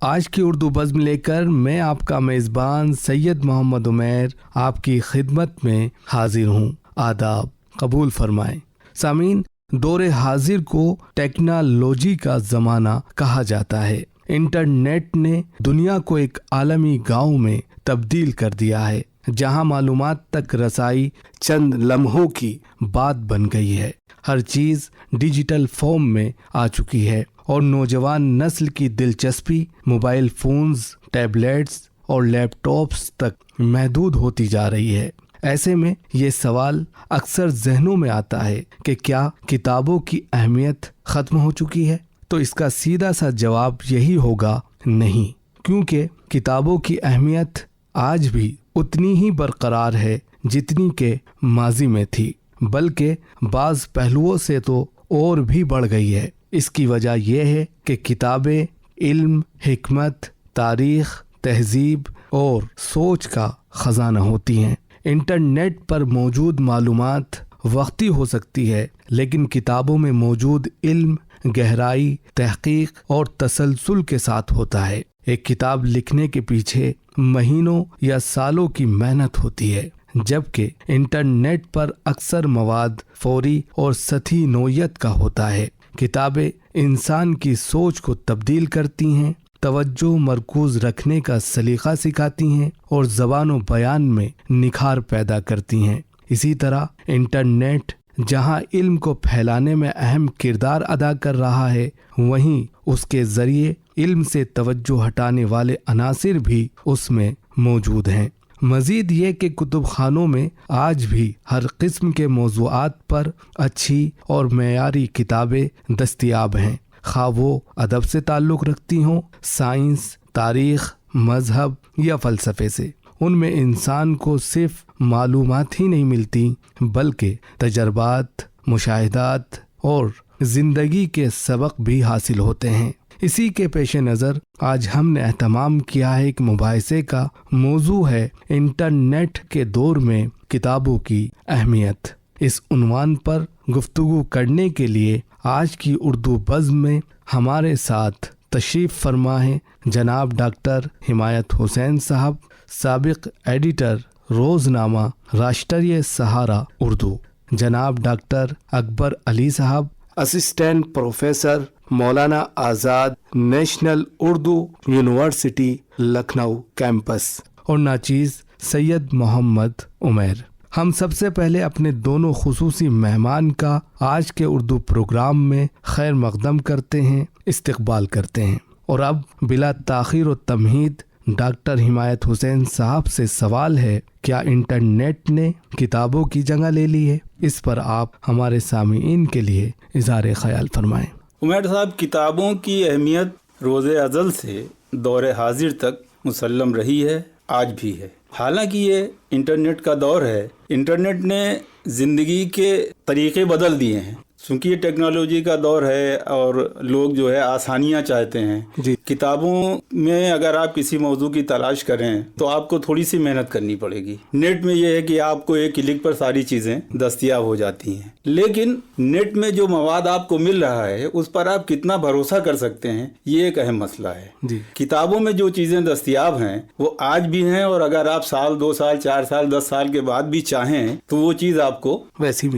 آج کی اردو بزم لے کر میں آپ کا میزبان سید محمد عمیر آپ کی خدمت میں حاضر ہوں۔ آداب قبول فرمائیں۔ سامعین، دور حاضر کو ٹیکنالوجی کا زمانہ کہا جاتا ہے۔ انٹرنیٹ نے دنیا کو ایک عالمی گاؤں میں تبدیل کر دیا ہے، جہاں معلومات تک رسائی چند لمحوں کی بات بن گئی ہے۔ ہر چیز ڈیجیٹل فارم میں آ چکی ہے اور نوجوان نسل کی دلچسپی موبائل فونز، ٹیبلیٹس اور لیپ ٹاپس تک محدود ہوتی جا رہی ہے۔ ایسے میں یہ سوال اکثر ذہنوں میں آتا ہے کہ کیا کتابوں کی اہمیت ختم ہو چکی ہے؟ تو اس کا سیدھا سا جواب یہی ہوگا، نہیں، کیونکہ کتابوں کی اہمیت آج بھی اتنی ہی برقرار ہے جتنی کہ ماضی میں تھی، بلکہ بعض پہلوؤں سے تو اور بھی بڑھ گئی ہے۔ اس کی وجہ یہ ہے کہ کتابیں علم، حکمت، تاریخ، تہذیب اور سوچ کا خزانہ ہوتی ہیں۔ انٹرنیٹ پر موجود معلومات وقتی ہو سکتی ہے، لیکن کتابوں میں موجود علم گہرائی، تحقیق اور تسلسل کے ساتھ ہوتا ہے۔ ایک کتاب لکھنے کے پیچھے مہینوں یا سالوں کی محنت ہوتی ہے، جبکہ انٹرنیٹ پر اکثر مواد فوری اور سطحی نوعیت کا ہوتا ہے۔ کتابیں انسان کی سوچ کو تبدیل کرتی ہیں، توجہ مرکوز رکھنے کا سلیقہ سکھاتی ہیں اور زبان و بیان میں نکھار پیدا کرتی ہیں۔ اسی طرح انٹرنیٹ جہاں علم کو پھیلانے میں اہم کردار ادا کر رہا ہے، وہیں اس کے ذریعے علم سے توجہ ہٹانے والے عناصر بھی اس میں موجود ہیں۔ مزید یہ کہ کتب خانوں میں آج بھی ہر قسم کے موضوعات پر اچھی اور معیاری کتابیں دستیاب ہیں، خواہ وہ ادب سے تعلق رکھتی ہوں، سائنس، تاریخ، مذہب یا فلسفے سے۔ ان میں انسان کو صرف معلومات ہی نہیں ملتی، بلکہ تجربات، مشاہدات اور زندگی کے سبق بھی حاصل ہوتے ہیں۔ اسی کے پیش نظر آج ہم نے اہتمام کیا ہے کہ مباحثے کا موضوع ہے انٹرنیٹ کے دور میں کتابوں کی اہمیت۔ اس عنوان پر گفتگو کرنے کے لیے آج کی اردو بزم میں ہمارے ساتھ تشریف فرما ہیں جناب ڈاکٹر حمایت حسین صاحب، سابق ایڈیٹر روزنامہ راشٹریہ سہارا اردو، جناب ڈاکٹر اکبر علی صاحب، assistant professor Maulana Azad national Urdu university Lucknow campus, اور ناچیز سید محمد عمیر۔ ہم سب سے پہلے اپنے دونوں خصوصی مہمان کا آج کے اردو پروگرام میں خیر مقدم کرتے ہیں، استقبال کرتے ہیں، اور اب بلا تاخیر و تمہید ڈاکٹر حمایت حسین صاحب سے سوال ہے، کیا انٹرنیٹ نے کتابوں کی جگہ لے لی ہے؟ اس پر آپ ہمارے سامعین کے لیے اظہار خیال فرمائیں۔ عمیر صاحب، کتابوں کی اہمیت روز ازل سے دور حاضر تک مسلم رہی ہے، آج بھی ہے۔ حالانکہ یہ انٹرنیٹ کا دور ہے، انٹرنیٹ نے زندگی کے طریقے بدل دیے ہیں، چونکہ یہ ٹیکنالوجی کا دور ہے اور لوگ جو ہے آسانیاں چاہتے ہیں۔ جی، کتابوں میں اگر آپ کسی موضوع کی تلاش کریں تو آپ کو تھوڑی سی محنت کرنی پڑے گی۔ نیٹ میں یہ ہے کہ آپ کو ایک کلک پر ساری چیزیں دستیاب ہو جاتی ہیں، لیکن نیٹ میں جو مواد آپ کو مل رہا ہے اس پر آپ کتنا بھروسہ کر سکتے ہیں، یہ ایک اہم مسئلہ ہے۔ جی، کتابوں میں جو چیزیں دستیاب ہیں وہ آج بھی ہیں، اور اگر آپ سال، 2 سال، 4 سال، 10 سال کے بعد بھی چاہیں تو وہ چیز آپ کو ویسی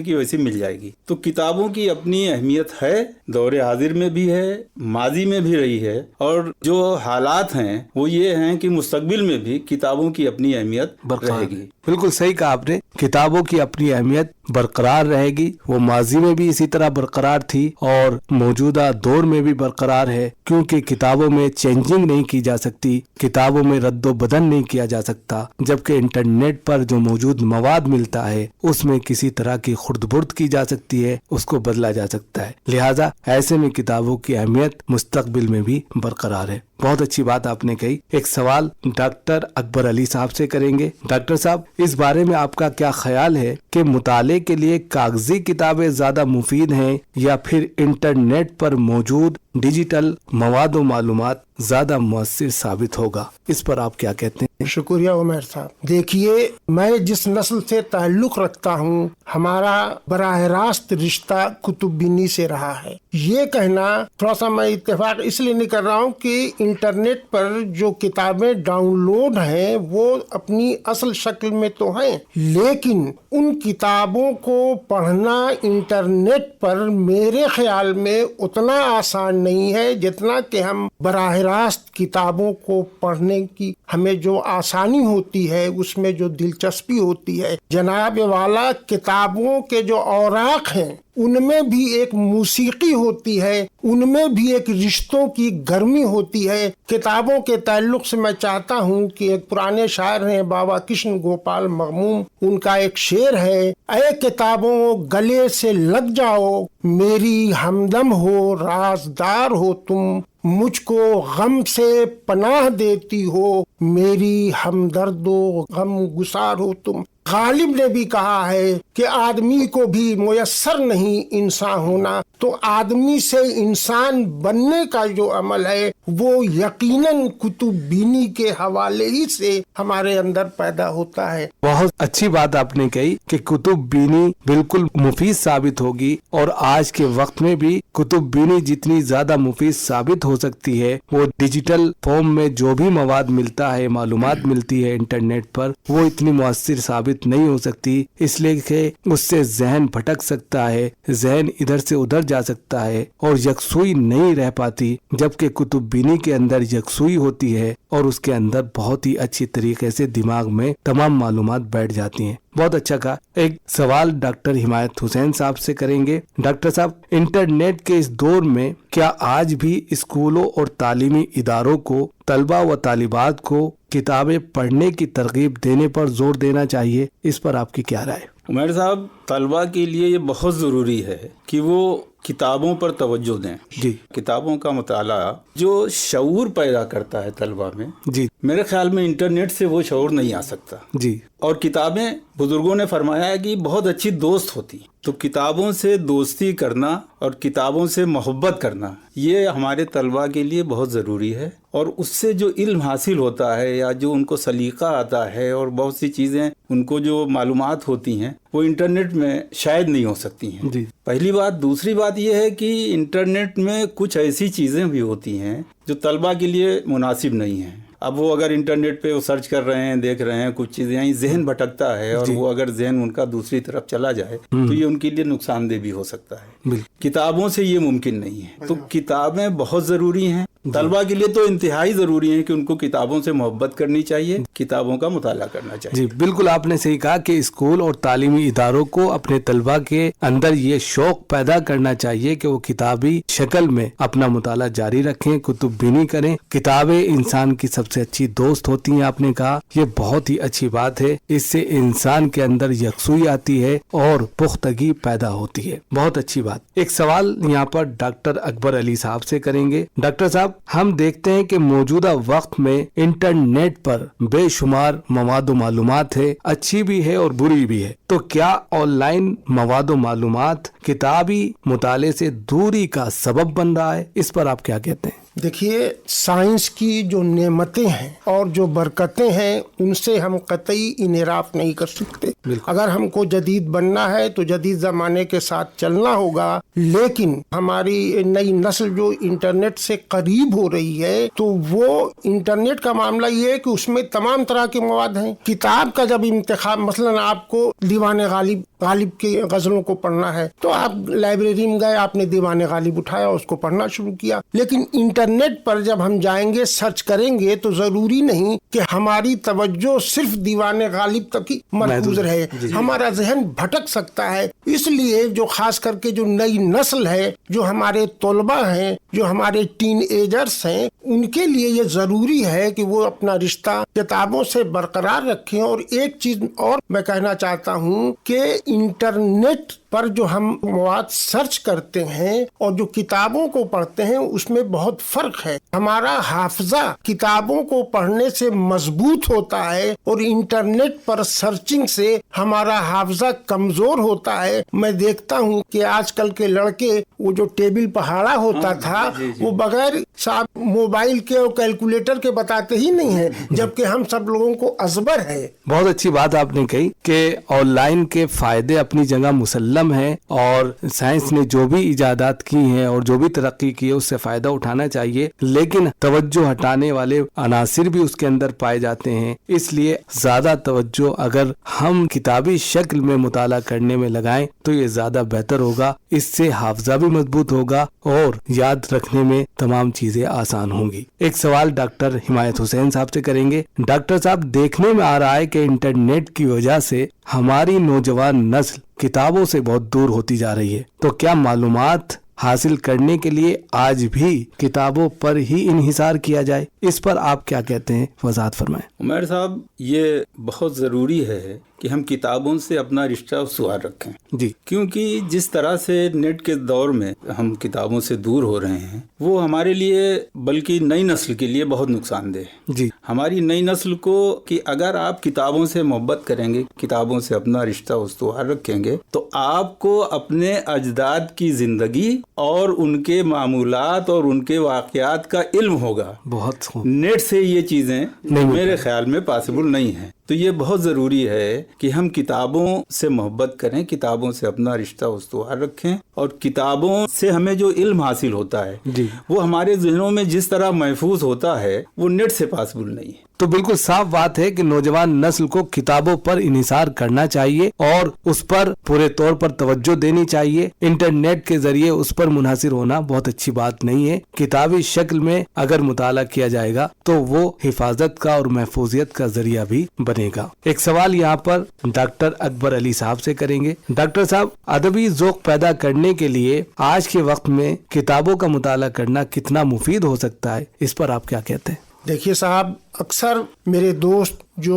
کی ویسی مل جائے گی۔ تو کتابوں کی اپنی اہمیت ہے، دور حاضر میں بھی ہے، ماضی میں بھی رہی ہے، اور جو حالات ہیں وہ یہ ہیں کہ مستقبل میں بھی کتابوں کی اپنی اہمیت رہے گی۔ بالکل صحیح کہا آپ نے، کتابوں کی اپنی اہمیت برقرار رہے گی، وہ ماضی میں بھی اسی طرح برقرار تھی اور موجودہ دور میں بھی برقرار ہے، کیونکہ کتابوں میں چینجنگ نہیں کی جا سکتی، کتابوں میں رد و بدل نہیں کیا جا سکتا، جبکہ انٹرنیٹ پر جو موجود مواد ملتا ہے اس میں کسی طرح کی خرد برد کی جا سکتی ہے، اس کو بدلا جا سکتا ہے، لہٰذا ایسے میں کتابوں کی اہمیت مستقبل میں بھی برقرار ہے۔ بہت اچھی بات آپ نے کہی۔ ایک سوال ڈاکٹر اکبر علی صاحب سے کریں گے۔ ڈاکٹر صاحب، اس بارے میں آپ کا کیا خیال ہے کہ مطالعے کے لیے کاغذی کتابیں زیادہ مفید ہیں یا پھر انٹرنیٹ پر موجود ڈیجیٹل مواد و معلومات ज्यादा मुअस्सिर साबित होगा। इस पर आप क्या कहते हैं? शुक्रिया उमर साहब। देखिए, मैं जिस नस्ल से ताल्लुक रखता हूँ, हमारा बराह रास्त रिश्ता कुतुब बीनी से रहा है। ये कहना थोड़ा सा मैं इत्तेफाक इसलिए नहीं कर रहा हूँ कि इंटरनेट पर जो किताबें डाउनलोड हैं वो अपनी असल शक्ल में तो हैं, लेकिन उन किताबों को पढ़ना इंटरनेट पर मेरे ख्याल में उतना आसान नहीं है जितना कि हम बराह रास्त किताबों को पढ़ने की हमें जो आसानी होती है, उसमें जो दिलचस्पी होती है। जनाब वाला, किताबों के जो औराक हैं उनमें भी एक मौसीकी होती है, उनमें भी एक रिश्तों की गर्मी होती है। किताबों के ताल्लुक से मैं चाहता हूँ कि एक पुराने शायर हैं बाबा कृष्ण गोपाल मगमूम, उनका एक शेर है, ऐ किताबों गले से लग जाओ, मेरी हमदम हो, राजदार हो तुम, मुझको गम से पनाह देती हो, मेरी हमदर्दो गम गुसार हो तुम। गालिब ने भी कहा है कि आदमी को भी मुयस्सर नहीं इंसान होना, तो आदमी से इंसान बनने का जो अमल है वो यकीनन कुतुब बीनी के हवाले ही से हमारे अंदर पैदा होता है। बहुत अच्छी बात आपने कही कि कुतुब बीनी बिल्कुल मुफीद साबित होगी, और आज के वक्त में भी कुतुब बीनी जितनी ज्यादा मुफीद साबित हो सकती है, वो डिजिटल फॉर्म में जो भी मवाद मिलता है, मालूमात मिलती है इंटरनेट पर, वो इतनी मुअस्सिर साबित नहीं हो सकती, इसलिए कि उससे जहन भटक सकता है, जहन इधर से उधर जा सकता है और यकसुई नहीं रह पाती, जबकि कुतुब बीनी के अंदर यकसुई होती है और उसके अंदर बहुत ही अच्छी तरीके से दिमाग में तमाम मालूमात बैठ जाती हैं। बहुत अच्छा कहा। एक सवाल डॉक्टर हिमायत हुसैन साहब से करेंगे। डॉक्टर साहब, इंटरनेट के इस दौर में क्या आज भी स्कूलों और तालीमी इदारों को तलबा व तालिबात को किताबें पढ़ने की तरगीब देने पर जोर देना चाहिए? इस पर आपकी क्या राय? उमर साहब, तलबा के लिए ये बहुत ज़रूरी है कि वो किताबों पर तवज्जो दें। जी, किताबों का मुताला जो शऊर पैदा करता है तलबा में, जी, मेरे ख्याल में इंटरनेट से वो शऊर नहीं आ सकता। जी, और किताबें, बुजुर्गों ने फरमाया है कि बहुत अच्छी दोस्त होती, तो किताबों से दोस्ती करना और किताबों से मोहब्बत करना ये हमारे तलबा के लिए बहुत ज़रूरी है। और उससे जो इल्म हासिल होता है या जो उनको सलीका आता है और बहुत सी चीज़ें उनको जो मालूमात होती हैं वो इंटरनेट में शायद नहीं हो सकती हैं। जी। पहली बात। दूसरी बात ये है कि इंटरनेट में कुछ ऐसी चीज़ें भी होती हैं जो तलबा के लिए मुनासिब नहीं हैं। अब वो अगर इंटरनेट पे वो सर्च कर रहे हैं, देख रहे हैं कुछ चीज़ें, यहीं जहन भटकता है और वो अगर जहन उनका दूसरी तरफ चला जाए तो ये उनके लिए नुकसानदेह भी हो सकता है। किताबों से ये मुमकिन नहीं है। तो किताबें बहुत ज़रूरी हैं तलबा के लिए, तो इंतहाई ज़रूरी है कि उनको किताबों से मोहब्बत करनी चाहिए, किताबों का मुताला करना चाहिए। जी, बिल्कुल आपने सही कहा कि स्कूल और तालीमी इदारों को अपने तलबा के अंदर ये शौक पैदा करना चाहिए कि वो किताबी शक्ल में अपना मुताला जारी रखें, कुतुब बीनी करें। किताबें इंसान की सबसे अच्छी दोस्त होती हैं, आपने कहा, ये बहुत ही अच्छी बात है। इससे इंसान के अंदर यकसुई आती है और पुख्तगी पैदा होती है। बहुत अच्छी बात। एक सवाल यहाँ पर डॉक्टर अकबर अली साहब से करेंगे। डॉक्टर साहब, हम देखते हैं कि मौजूदा वक्त में इंटरनेट पर बेशुमार मवाद मालूमात है, अच्छी भी है और बुरी भी है। तो क्या ऑनलाइन मवाद मालूमात किताबी मुताले से दूरी का सबब बन रहा है? इस पर आप क्या कहते हैं? देखिए, साइंस की जो नेमतें हैं और जो बरकतें हैं उनसे हम कतई इनराफ नहीं कर सकते। अगर हमको जदीद बनना है तो जदीद ज़माने के साथ चलना होगा, लेकिन हमारी नई नस्ल जो इंटरनेट से करीब हो रही है तो वो इंटरनेट का मामला ये है कि उसमें तमाम तरह के मवाद हैं। किताब का जब इंतखाब, मसलन आपको दीवाने गालिब की गज़लों को पढ़ना है तो आप लाइब्रेरी में गए, आपने दीवाने गालिब उठाया, उसको पढ़ना शुरू किया। लेकिन इंटरनेट पर जब हम जाएंगे, सर्च करेंगे, तो जरूरी नहीं कि हमारी तवज्जो सिर्फ दीवाने गालिब तक ही मरकूज रहे, हमारा जहन भटक सकता है। इसलिए जो खास करके जो नई नस्ल है, जो हमारे तलबा हैं, जो हमारे टीन एजर्स हैं, उनके लिए ये जरूरी है कि वो अपना रिश्ता किताबों से बरकरार रखें। और एक चीज और मैं कहना चाहता हूँ कि इंटरनेट पर जो हम मवाद सर्च करते हैं और जो किताबों को पढ़ते हैं उसमें बहुत फर्क है। हमारा हाफजा किताबों को पढ़ने से मजबूत होता है और इंटरनेट पर सर्चिंग से हमारा हाफजा कमजोर होता है। मैं देखता हूँ कि आजकल के लड़के वो जो टेबल पहाड़ा होता था वो बगैर साहब मोबाइल के और कैलकुलेटर के बताते ही नहीं है, जबकि हम सब लोगों को अजबर है। बहुत अच्छी बात आपने कही कि ऑनलाइन के फायदे अपनी जगह मुसल्लम है और साइंस ने जो भी इजादात की हैं और जो भी तरक्की की है उससे फायदा उठाना चाहिए, लेकिन तवज्जो हटाने वाले अनासिर भी उसके अंदर पाए जाते हैं। इसलिए ज्यादा तवज्जो अगर हम किताबी शक्ल में मुताला करने में लगाएं तो ये ज्यादा बेहतर होगा। इससे हाफजा भी मजबूत होगा और याद रखने में तमाम चीजें आसान होंगी। एक सवाल डॉक्टर हिमायत हुसैन साहब से करेंगे। डॉक्टर साहब, देखने में आ रहा है कि इंटरनेट की वजह से हमारी नौजवान नस्ल किताबों से बहुत दूर होती जा रही है, तो क्या मालूमात हासिल करने के लिए आज भी किताबों पर ही इन्हिसार किया जाए? इस पर आप क्या कहते हैं, वजाहत फरमाएं। उमर साहब, ये बहुत ज़रूरी है कि हम किताबों से अपना रिश्ता सुधार रखें जी, क्योंकि जिस तरह से नेट के दौर में हम किताबों से दूर हो रहे हैं वो हमारे लिए बल्कि नई नस्ल के लिए बहुत नुकसानदेह है जी। हमारी नई नस्ल को कि अगर आप किताबों से मोहब्बत करेंगे, किताबों से अपना रिश्ता उस्तवार रखेंगे, तो आपको अपने अजदाद की जिंदगी और उनके मामूलात और उनके वाक़यात का इल्म होगा। बहुत नेट से ये चीज़ें मेरे ख्याल में पॉसिबल नहीं है। तो ये बहुत ज़रूरी है कि हम किताबों से मोहब्बत करें, किताबों से अपना रिश्ता उस्तवार रखें और किताबों से हमें जो इल्म हासिल होता है जी, वो हमारे ज़हनों में जिस तरह महफूज होता है वो नेट से पॉसिबल नहीं है। तो बिल्कुल साफ बात है कि नौजवान नस्ल को किताबों पर इन्हिसार करना चाहिए और उस पर पूरे तौर पर तवज्जो देनी चाहिए। इंटरनेट के जरिए उस पर मुनहसिर होना बहुत अच्छी बात नहीं है। किताबी शक्ल में अगर मुताला किया जाएगा तो वो हिफाजत का और महफूजियत का जरिया भी बनेगा। एक सवाल यहाँ पर डॉक्टर अकबर अली साहब से करेंगे। डॉक्टर साहब, अदबी ज़ौक़ पैदा करने के लिए आज के वक्त में किताबों का मुताला करना कितना मुफीद हो सकता है, इस पर आप क्या कहते हैं? देखिए साहब, अक्सर मेरे दोस्त जो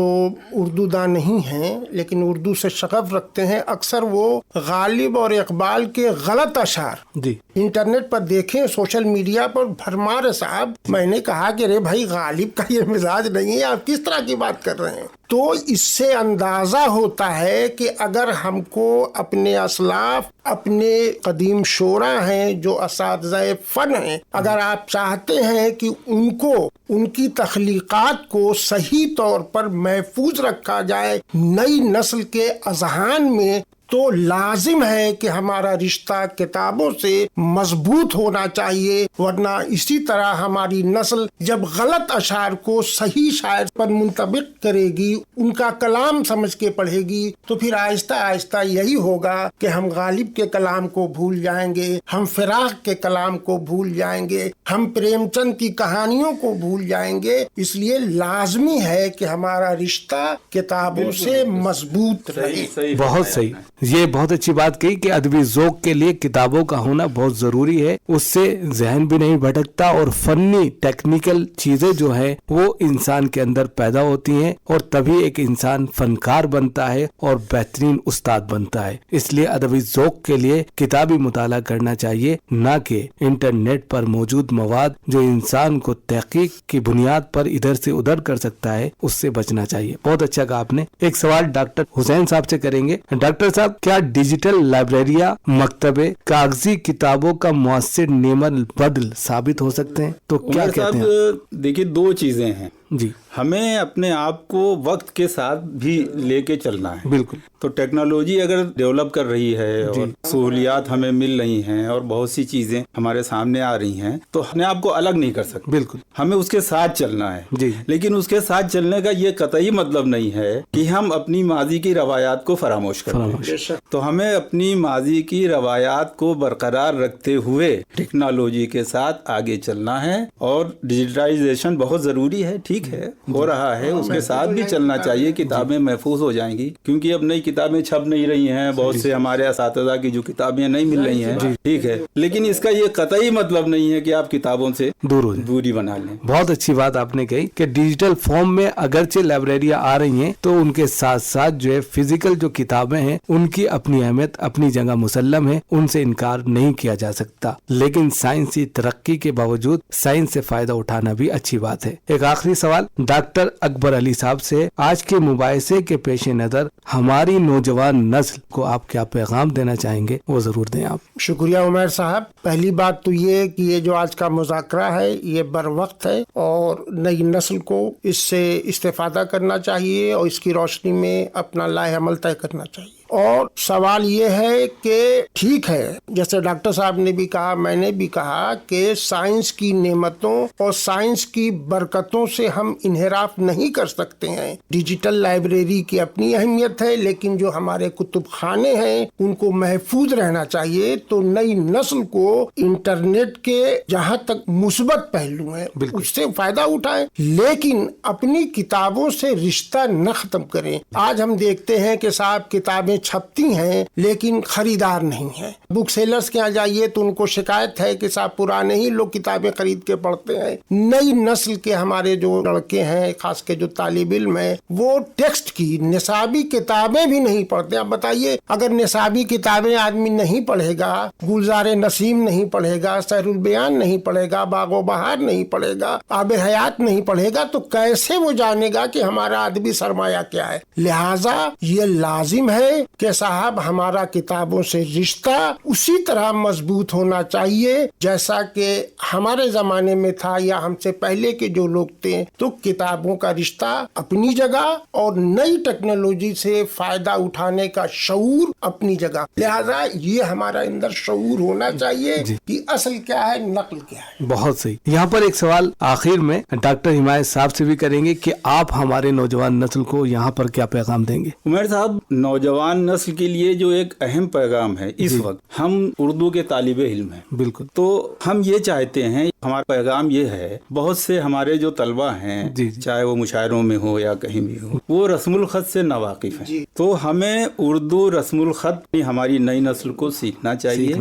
उर्दू दान नहीं हैं लेकिन उर्दू से शगफ रखते हैं, अक्सर वो गालिब और इकबाल के गलत अशार जी इंटरनेट पर देखें, सोशल मीडिया पर भरमार है साहब। मैंने कहा कि रे भाई, गालिब का ये मिजाज नहीं है, आप किस तरह की बात कर रहे हैं? तो इससे अंदाजा होता है कि अगर हमको अपने असलाफ, अपने कदीम शोरा हैं जो असातिज़ाए फ़न हैं, अगर आप चाहते हैं कि उनको उनकी तख्लीक़ात को सही तौर पर महफूज रखा जाए नई नस्ल के अज़हान में, तो लाजिम है कि हमारा रिश्ता किताबों से मजबूत होना चाहिए, वरना इसी तरह हमारी नस्ल जब गलत अशार को सही शायर पर मुंतबिक करेगी, उनका कलाम समझ के पढ़ेगी, तो फिर आहिस्ता आहिस्ता यही होगा कि हम गालिब के कलाम को भूल जाएंगे, हम फिराक के कलाम को भूल जाएंगे, हम प्रेमचंद की कहानियों को भूल जाएंगे। इसलिए लाजमी है कि हमारा रिश्ता किताबों से मजबूत रहे। बहुत सही, ये बहुत अच्छी बात कही कि अदबी ज़ौक़ के लिए किताबों का होना बहुत जरूरी है। उससे जहन भी नहीं भटकता और फनी टेक्निकल चीजें जो है वो इंसान के अंदर पैदा होती हैं और तभी एक इंसान फनकार बनता है और बेहतरीन उस्ताद बनता है। इसलिए अदबी ज़ौक़ के लिए किताबी मुताला करना चाहिए, न कि इंटरनेट पर मौजूद मवाद जो इंसान को तहकीक की बुनियाद पर इधर से उधर कर सकता है, उससे बचना चाहिए। बहुत अच्छा कहा आपने। एक सवाल डॉक्टर हुसैन साहब से करेंगे। डॉक्टर साहब, क्या डिजिटल लाइब्रेरिया, मकतबे, कागजी किताबों का मुअस्सिर नेमल बदल साबित हो सकते हैं? तो क्या कहते हैं? देखिए, दो चीजें हैं जी। हमें अपने आप को वक्त के साथ भी लेके चलना है। बिल्कुल। तो टेक्नोलॉजी अगर डेवलप कर रही है और सहूलियात हमें मिल रही हैं और बहुत सी चीजें हमारे सामने आ रही हैं, तो अपने आप को अलग नहीं कर सकते। बिल्कुल, हमें उसके साथ चलना है जी। लेकिन उसके साथ चलने का ये कतई मतलब नहीं है कि हम अपनी माजी की रवायात को फरामोश करें। तो हमें अपनी माजी की रवायात को बरकरार रखते हुए टेक्नोलॉजी के साथ आगे चलना है और डिजिटलाइजेशन बहुत जरूरी है, ठीक ٹھیک ہے ہو رہا ہے, اس کے ساتھ بھی چلنا چاہیے. کتابیں محفوظ ہو جائیں گی کیونکہ اب نئی کتابیں چھپ نہیں رہی ہیں, بہت سے ہمارے اساتذہ کی جو کتابیں نہیں مل رہی ہیں, ٹھیک ہے, لیکن اس کا یہ قطعی مطلب نہیں ہے کہ آپ کتابوں سے دوری بنا لیں. بہت اچھی بات آپ نے کہی کہ ڈیجیٹل فارم میں اگرچہ لائبریریاں آ رہی ہیں تو ان کے ساتھ ساتھ جو ہے فزیکل جو کتابیں ہیں ان کی اپنی اہمیت اپنی جگہ مسلم ہے, ان سے انکار نہیں کیا جا سکتا. لیکن سائنسی ترقی کے باوجود سائنس سے فائدہ اٹھانا بھی اچھی بات ہے. ایک آخری سوال ڈاکٹر اکبر علی صاحب سے, آج کے مباحثے کے پیش نظر ہماری نوجوان نسل کو آپ کیا پیغام دینا چاہیں گے, وہ ضرور دیں آپ. شکریہ عمیر صاحب. پہلی بات تو یہ کہ یہ جو آج کا مذاکرہ ہے یہ بر وقت ہے اور نئی نسل کو اس سے استفادہ کرنا چاہیے اور اس کی روشنی میں اپنا لائحہ عمل طے کرنا چاہیے. اور سوال یہ ہے کہ ٹھیک ہے, جیسے ڈاکٹر صاحب نے بھی کہا, میں نے بھی کہا کہ سائنس کی نعمتوں اور سائنس کی برکتوں سے ہم انحراف نہیں کر سکتے ہیں. ڈیجیٹل لائبریری کی اپنی اہمیت ہے, لیکن جو ہمارے کتب خانے ہیں ان کو محفوظ رہنا چاہیے. تو نئی نسل کو انٹرنیٹ کے جہاں تک مثبت پہلو ہیں اس سے فائدہ اٹھائیں, لیکن اپنی کتابوں سے رشتہ نہ ختم کریں. آج ہم دیکھتے ہیں کہ صاحب کتابیں چھپتی ہیں لیکن خریدار نہیں ہے. بک سیلرز کے یہاں جائیے تو ان کو شکایت ہے کہ صاحب پرانے ہی لوگ کتابیں خرید کے پڑھتے ہیں. نئی نسل کے ہمارے جو لڑکے ہیں, خاص کے جو طالب علم ہیں, وہ ٹیکسٹ کی نصابی کتابیں بھی نہیں پڑھتے. اب بتائیے اگر نصابی کتابیں آدمی نہیں پڑھے گا, گلزار نسیم نہیں پڑھے گا, سحر البیان نہیں پڑھے گا, باغ و بہار نہیں پڑھے گا, آب حیات نہیں پڑھے گا, تو کیسے وہ جانے گا کہ ہمارا ادبی سرمایہ کیا ہے. لہٰذا یہ لازم ہے کہ صاحب ہمارا کتابوں سے رشتہ اسی طرح مضبوط ہونا چاہیے جیسا کہ ہمارے زمانے میں تھا یا ہم سے پہلے کے جو لوگ تھے. تو کتابوں کا رشتہ اپنی جگہ اور نئی ٹیکنالوجی سے فائدہ اٹھانے کا شعور اپنی جگہ. لہذا یہ ہمارا اندر شعور ہونا چاہیے کہ اصل کیا ہے, نقل کیا ہے. بہت صحیح. یہاں پر ایک سوال آخر میں ڈاکٹر حمایت صاحب سے بھی کریں گے کہ آپ ہمارے نوجوان نسل کو یہاں پر کیا پیغام دیں گے. عمر صاحب, نوجوان نسل کے لیے جو ایک اہم پیغام ہے اس وقت, ہم اردو کے طالب علم ہیں. بالکل. تو ہم یہ چاہتے ہیں, ہمارا پیغام یہ ہے, بہت سے ہمارے جو طلبہ ہیں چاہے وہ مشاعروں میں ہو یا کہیں بھی ہو, وہ رسم الخط سے ناواقف ہیں. تو ہمیں اردو رسم الخط ہماری نئی نسل کو سیکھنا چاہیے,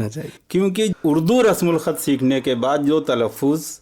کیونکہ اردو رسم الخط سیکھنے کے بعد جو تلفظ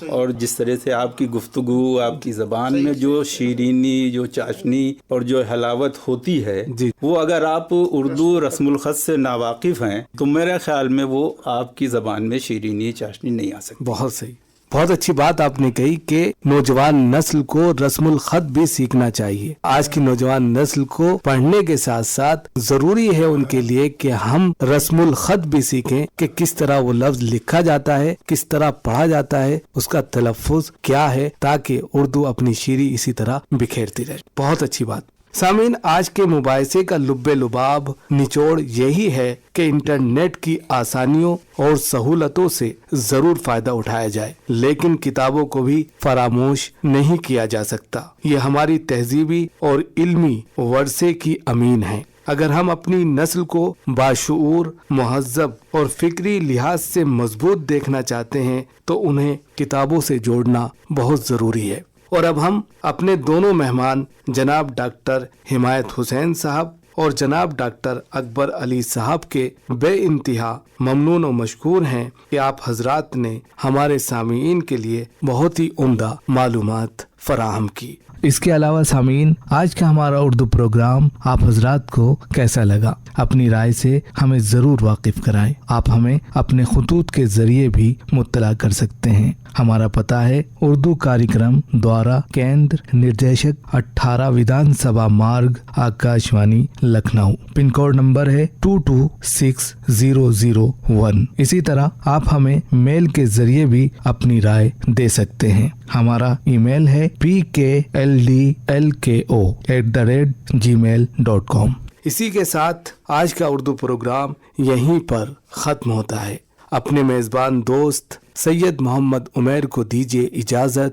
اور جس طرح سے آپ کی گفتگو, آپ کی زبان میں جو شیرینی, جو چاشنی اور جو حلاوت ہوتی ہے, وہ اگر آپ اردو رسم الخط سے ناواقف ہیں تو میرے خیال میں وہ آپ کی زبان میں شیرینی چاشنی نہیں آ سکتی. بہت صحیح. بہت اچھی بات آپ نے کہی کہ نوجوان نسل کو رسم الخط بھی سیکھنا چاہیے. آج کی نوجوان نسل کو پڑھنے کے ساتھ ساتھ ضروری ہے ان کے لیے کہ ہم رسم الخط بھی سیکھیں کہ کس طرح وہ لفظ لکھا جاتا ہے, کس طرح پڑھا جاتا ہے, اس کا تلفظ کیا ہے, تاکہ اردو اپنی شیری اسی طرح بکھیرتی رہے. بہت اچھی بات. سامعین, آج کے مباحثے کا لب لباب نچوڑ یہی ہے کہ انٹرنیٹ کی آسانیوں اور سہولتوں سے ضرور فائدہ اٹھایا جائے, لیکن کتابوں کو بھی فراموش نہیں کیا جا سکتا. یہ ہماری تہذیبی اور علمی ورثے کی امین ہے. اگر ہم اپنی نسل کو باشعور, مہذب اور فکری لحاظ سے مضبوط دیکھنا چاہتے ہیں تو انہیں کتابوں سے جوڑنا بہت ضروری ہے. اور اب ہم اپنے دونوں مہمان جناب ڈاکٹر حمایت حسین صاحب اور جناب ڈاکٹر اکبر علی صاحب کے بے انتہا ممنون و مشکور ہیں کہ آپ حضرات نے ہمارے سامعین کے لیے بہت ہی عمدہ معلومات فراہم کی. اس کے علاوہ سامعین, آج کا ہمارا اردو پروگرام آپ حضرات کو کیسا لگا؟ اپنی رائے سے ہمیں ضرور واقف کرائیں. آپ ہمیں اپنے خطوط کے ذریعے بھی مطلع کر سکتے ہیں. ہمارا پتہ ہے اردو کاریکرم دوارا کیندر نردیشک 18 Vidhan Sabha Marg, Akashvani, Lucknow. Pin code number ہے 226001. اسی طرح آپ ہمیں میل کے ذریعے بھی اپنی رائے دے سکتے ہیں. ہمارا ای میل ہے pkldlko@gmail.com. اسی کے ساتھ آج کا اردو پروگرام یہیں پر ختم ہوتا ہے. اپنے میزبان دوست سید محمد عمیر کو دیجیے اجازت.